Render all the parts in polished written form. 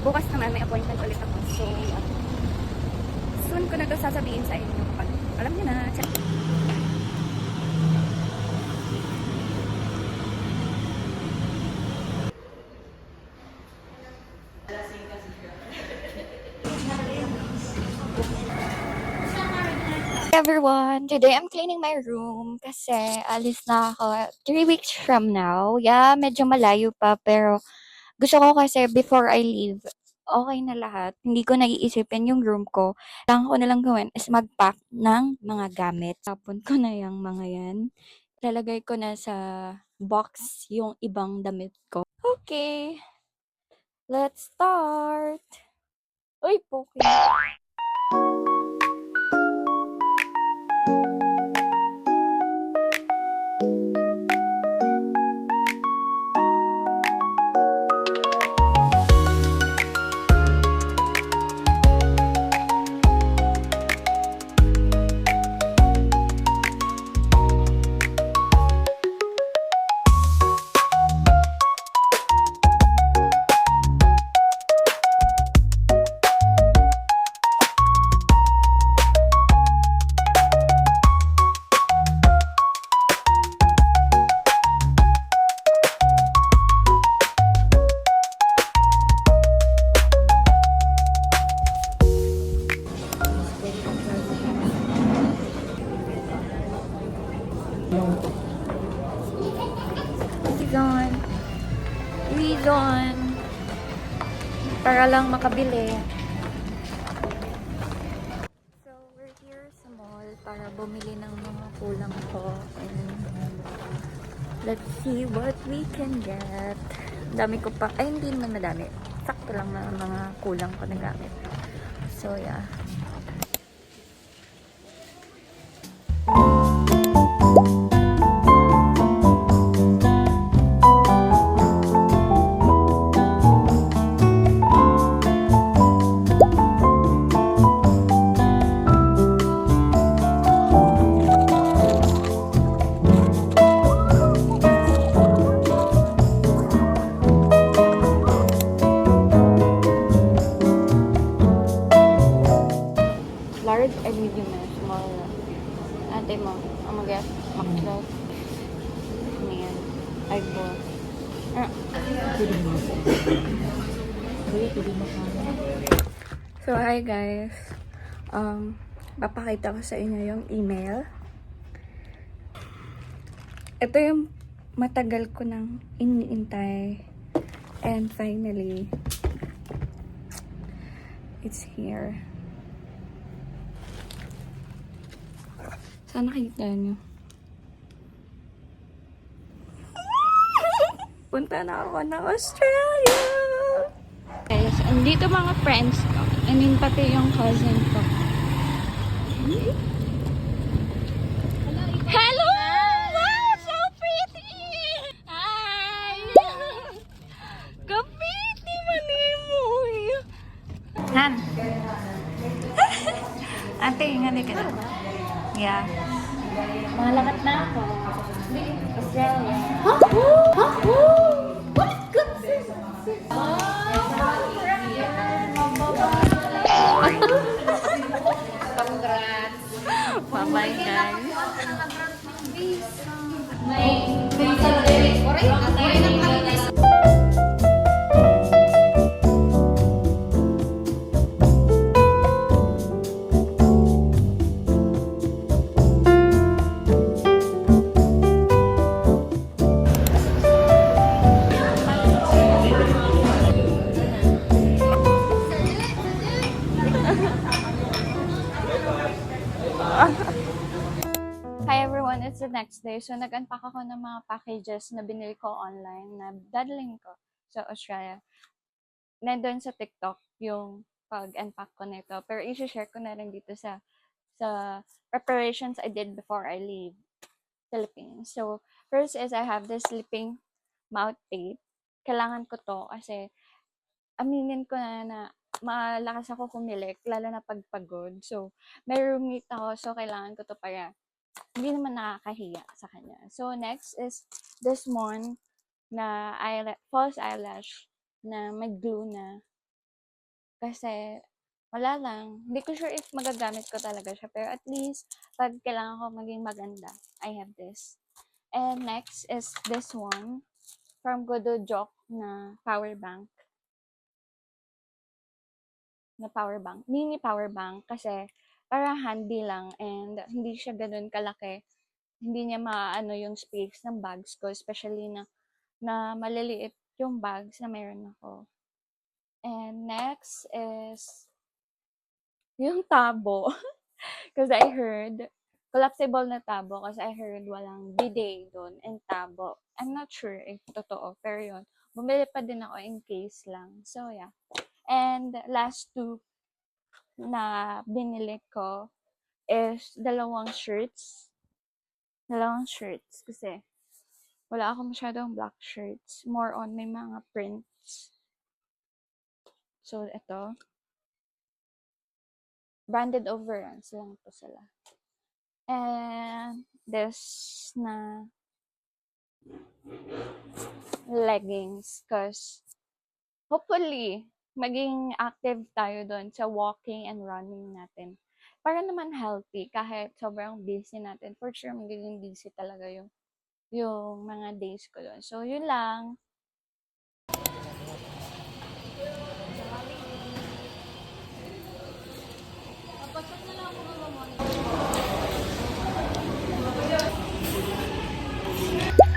bukas naman may appointment ulit ako. So, soon ko na to sasabihin sa inyo kapag alam niyo na. Everyone, today I'm cleaning my room kasi alis na ako 3 weeks from now. Yeah, medyo malayo pa pero gusto ko kasi before I leave, okay na lahat. Hindi ko naiisipin yung room ko. Kailangan ko na lang gawin is mag-pack ng mga gamit. Tapon ko na yung mga yan. Ilalagay ko na sa box yung ibang damit ko. Okay, let's start! Uy, poke. Reason. Para lang makabili. So, we're here sa mall para bumili ng mga kulang ko. And let's see what we can get. Dami ko pa. Ay, hindi naman madami. Sakto lang na mga kulang ko na gamit. So, yeah. Large and medium na. Small na. Ate mo. Ang mag-guess. Maxwell. Ayan. Eyeball. So, hi guys. Papakita ko sa inyo yung email. Ito yung matagal ko nang iniintay. And finally, it's here. Sana nakita nyo. Punta na ako ng Australia! Guys, andito mga friends ko. And then pati yung cousin ko. Hello! Wow! So pretty! Hi! Kapiti manimoy! Han! Ate, nga ka na. Yeah. Malakat na ako. Australia. Huh? Huh? What? Good. Congrats. Bye-bye, guys. Hi everyone, it's the next day. So nag-unpack ako ng mga packages na binili ko online na dadalhin ko sa Australia. Nandun sa TikTok yung pag-unpack ko nito. Pero i-share ko na rin dito sa preparations I did before I leave Philippines. So first is I have this sleeping mouth tape. Kailangan ko to kasi aminin ko na malakas ako kumilik, lalo na pagpagod. So, may roommate ako, so kailangan ko to para hindi naman nakakahiya sa kanya. So, next is this one na false eyelash na may glue na. Kasi wala lang, hindi ko sure if magagamit ko talaga siya, pero at least 'pag kailangan ko maging maganda, I have this. And next is this one from Godojok na power bank. Mini power bank kasi para handy lang and hindi siya gano'n kalaki. Hindi niya maaano yung space ng bags ko, especially na maliliit yung bags na meron ako. And next is yung tabo. Because I heard, collapsible na tabo kasi I heard walang bidet doon and tabo. I'm not sure if totoo, pero yun. Bumili pa din ako in case lang. So, yeah. And last two na binili ko is dalawang shirts. Dalawang shirts kasi wala ako masyadong black shirts. More on may mga prints. So, ito. Branded overruns lang po sila. And this na leggings because hopefully maging active tayo doon sa walking and running natin. Para naman healthy kahit sobrang busy natin. For sure magiging busy talaga yung mga days ko doon. So yun lang.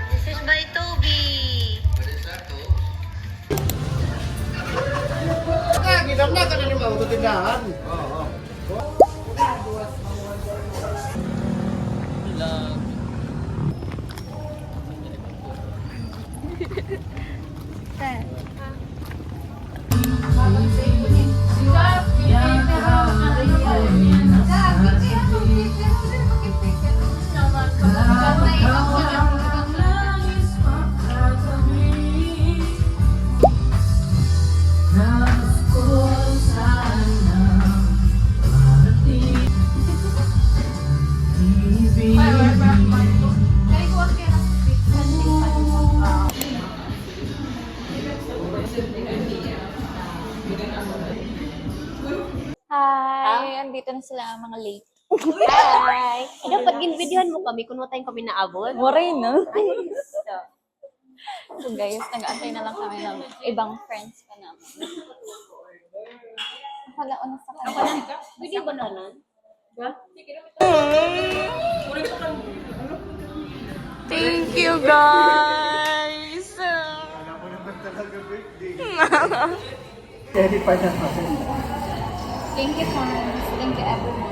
This is by Toby. Gidam na ka na naman sa tindahan. Oo. Hi! Andito na sila mga late. Hi! Dapat ginvideohan mo kami kung tayong kami naabot. Moray, no? So, So guys, nag-aantay na lang kami ng ibang friends pa namin. Ako na una sa kanila. video ba nanon? Thank you, guys! Wala ko naman talaga birthday. Ready pa na ako. Thank you, fans. Thank you, everyone.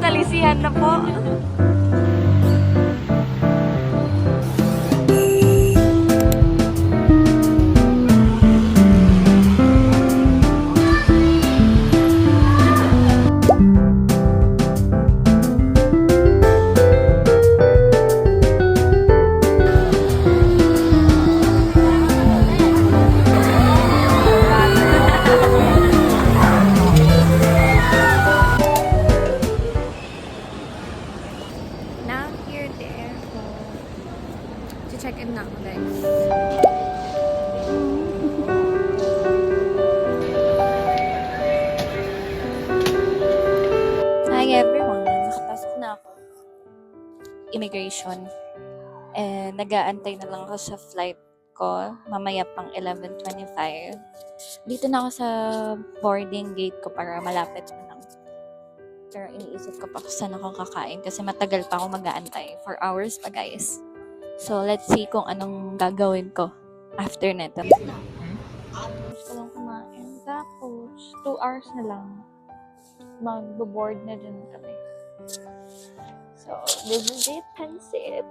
Talisihan na po. Now I'm here at the airport to check in na ako guys. Hi everyone! Nakapasok na ako. Immigration. And nag-aantay na lang ako sa flight ko, mamaya pang 11:25. Dito na ako sa boarding gate ko para malapit na lang. Pero iniisip ko pa kung saan ako kakain kasi matagal pa ako mag-aantay. 4 hours pa, guys. So, let's see kung anong gagawin ko after nito. Gusto lang kumain. Tapos, 2 hours na lang. Mag-board na din kami. So, this is it, pancit.